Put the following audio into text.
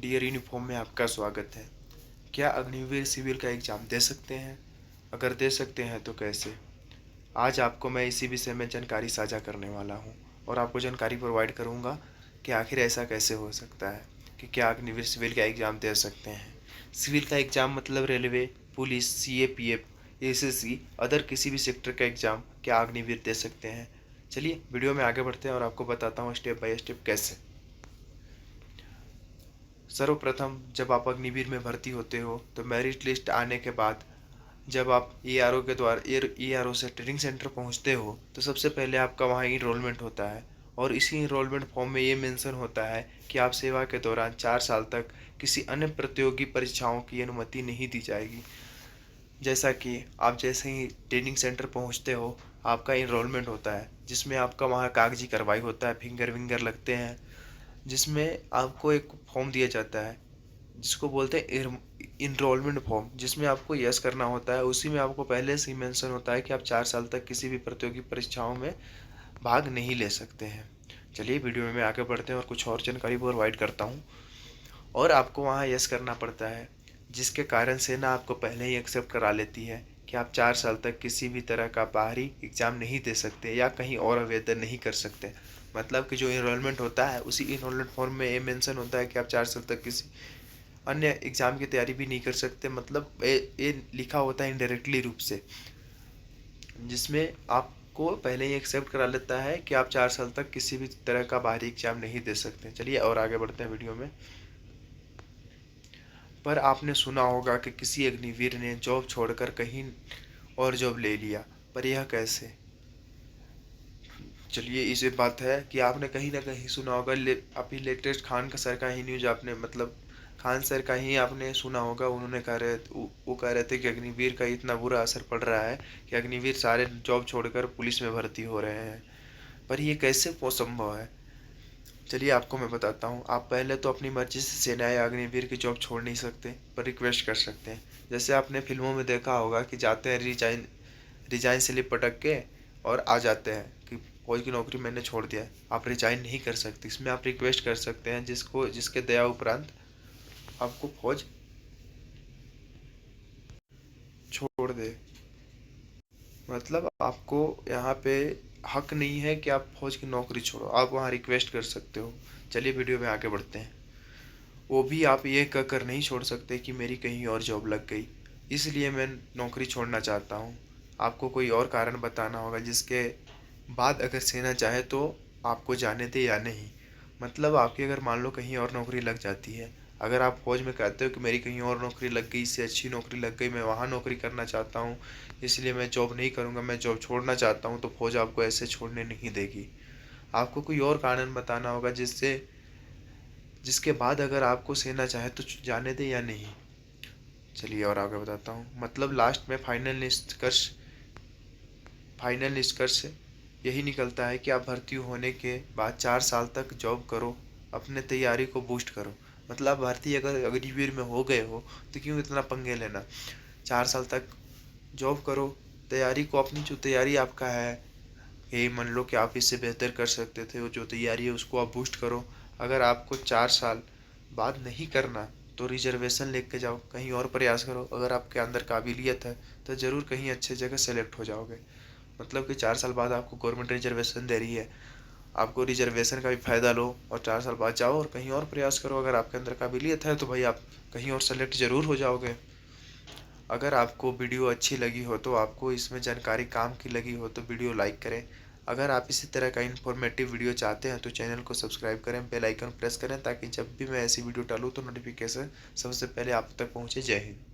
Dear uniform में आपका स्वागत है। क्या अग्निवीर सिविल का एग्ज़ाम दे सकते हैं? अगर दे सकते हैं तो कैसे? आज आपको मैं इसी विषय में जानकारी साझा करने वाला हूँ और आपको जानकारी प्रोवाइड करूँगा कि आखिर ऐसा कैसे हो सकता है कि क्या अग्निवीर सिविल का एग्ज़ाम दे सकते हैं। सिविल का एग्ज़ाम मतलब railway, police, CAPF, SSC, other किसी भी सेक्टर का एग्ज़ाम क्या अग्निवीर दे सकते हैं। चलिए वीडियो में आगे बढ़ते हैं और आपको बताता हूँ स्टेप बाय स्टेप कैसे। सर्वप्रथम जब आप अग्निवीर में भर्ती होते हो तो मेरिट लिस्ट आने के बाद जब आप ईआरओ के द्वारा ईआरओ से ट्रेनिंग सेंटर पहुंचते हो तो सबसे पहले आपका वहां इनरोलमेंट होता है और इसी इनरोलमेंट फॉर्म में ये मेंशन होता है कि आप सेवा के दौरान 4 साल तक किसी अन्य प्रतियोगी परीक्षाओं की अनुमति नहीं दी जाएगी। जैसा कि आप जैसे ही ट्रेनिंग सेंटर पहुंचते हो आपका इनरोलमेंट होता है जिसमें आपका वहाँ कागजी कार्रवाई होता है, फिंगर विंगर लगते हैं, जिसमें आपको एक फॉर्म दिया जाता है जिसको बोलते हैं इनरोलमेंट फॉर्म, जिसमें आपको यस करना होता है। उसी में आपको पहले से ही मेंशन होता है कि आप 4 साल तक किसी भी प्रतियोगी परीक्षाओं में भाग नहीं ले सकते हैं। चलिए वीडियो में आगे बढ़ते हैं और कुछ और जानकारी प्रोवाइड करता हूँ। और आपको वहाँ यस करना पड़ता है जिसके कारण सेना आपको पहले ही एक्सेप्ट करा लेती है कि आप 4 साल तक किसी भी तरह का बाहरी एग्ज़ाम नहीं दे सकते या कहीं और आवेदन नहीं कर सकते। मतलब कि जो इनरोलमेंट होता है उसी इनरोलमेंट फॉर्म में ये मेंशन होता है कि आप 4 साल तक किसी अन्य एग्ज़ाम की तैयारी भी नहीं कर सकते। मतलब ये लिखा होता है इनडायरेक्टली रूप से, जिसमें आपको पहले ही एक्सेप्ट करा लेता है कि आप 4 साल तक किसी भी तरह का बाहरी एग्ज़ाम नहीं दे सकते। चलिए और आगे बढ़ते हैं वीडियो में। पर आपने सुना होगा कि किसी अग्निवीर ने जॉब छोड़कर कहीं और जॉब ले लिया, पर यह कैसे? चलिए इसे बात है कि आपने कहीं ना कहीं सुना होगा, अभी लेटेस्ट खान का सर का ही न्यूज आपने मतलब खान सर का ही आपने सुना होगा। उन्होंने कह रहे वो कह रहे थे कि अग्निवीर का इतना बुरा असर पड़ रहा है कि अग्निवीर सारे जॉब छोड़कर पुलिस में भर्ती हो रहे हैं। पर ये कैसे संभव है? चलिए आपको मैं बताता हूँ। आप पहले तो अपनी मर्जी से सेना या अग्निवीर की जॉब छोड़ नहीं सकते, पर रिक्वेस्ट कर सकते हैं। जैसे आपने फिल्मों में देखा होगा कि जाते हैं रिजाइन रिजाइन स्लिप पटक के और आ जाते हैं कि फौज की नौकरी मैंने छोड़ दिया है। आप रिजाइन नहीं कर सकते, इसमें आप रिक्वेस्ट कर सकते हैं जिसके दया उपरांत आपको फौज छोड़ दे। मतलब आपको यहाँ पे हक नहीं है कि आप फौज की नौकरी छोड़ो, आप वहाँ रिक्वेस्ट कर सकते हो। चलिए वीडियो में आगे बढ़ते हैं। वो भी आप ये कहकर नहीं छोड़ सकते कि मेरी कहीं और जॉब लग गई इसलिए मैं नौकरी छोड़ना चाहता हूँ। आपको कोई और कारण बताना होगा जिसके बाद अगर सेना चाहे तो आपको जाने दे या नहीं। मतलब आपकी अगर मान लो कहीं और नौकरी लग जाती है, अगर आप फौज में कहते हो कि मेरी कहीं और नौकरी लग गई, इससे अच्छी नौकरी लग गई, मैं वहाँ नौकरी करना चाहता हूँ इसलिए मैं जॉब नहीं करूँगा, मैं जॉब छोड़ना चाहता हूँ, तो फौज आपको ऐसे छोड़ने नहीं देगी। आपको कोई और कारण बताना होगा जिसके बाद अगर आपको सेना चाहे तो जाने दे या नहीं। चलिए और आगे बताता हूँ। मतलब लास्ट में फाइनल निष्कर्ष यही निकलता है कि आप भर्ती होने के बाद 4 साल तक जॉब करो, अपने तैयारी को बूस्ट करो। मतलब भर्ती अगर अग्निवीर में हो गए हो तो क्यों इतना पंगे लेना। 4 साल तक जॉब करो, तैयारी को, अपनी जो तैयारी आपका है ये मान लो कि आप इससे बेहतर कर सकते थे, वो जो तैयारी है उसको आप बूस्ट करो। अगर आपको 4 साल बाद नहीं करना तो रिजर्वेशन लेके जाओ, कहीं और प्रयास करो। अगर आपके अंदर काबिलियत है तो ज़रूर कहीं अच्छे जगह सेलेक्ट हो जाओगे। मतलब कि 4 साल बाद आपको गवर्नमेंट रिजर्वेशन दे रही है, आपको रिजर्वेशन का भी फ़ायदा लो और 4 साल बाद जाओ और कहीं और प्रयास करो। अगर आपके अंदर काबिलियत है तो भाई आप कहीं और सेलेक्ट ज़रूर हो जाओगे। अगर आपको वीडियो अच्छी लगी हो तो आपको इसमें जानकारी काम की लगी हो तो वीडियो लाइक करें। अगर आप इसी तरह का इन्फॉर्मेटिव वीडियो चाहते हैं तो चैनल को सब्सक्राइब करें, बेल आइकन प्रेस करें ताकि जब भी मैं ऐसी वीडियो डालूँ तो नोटिफिकेशन सबसे पहले आप तक पहुँचे। जय हिंद।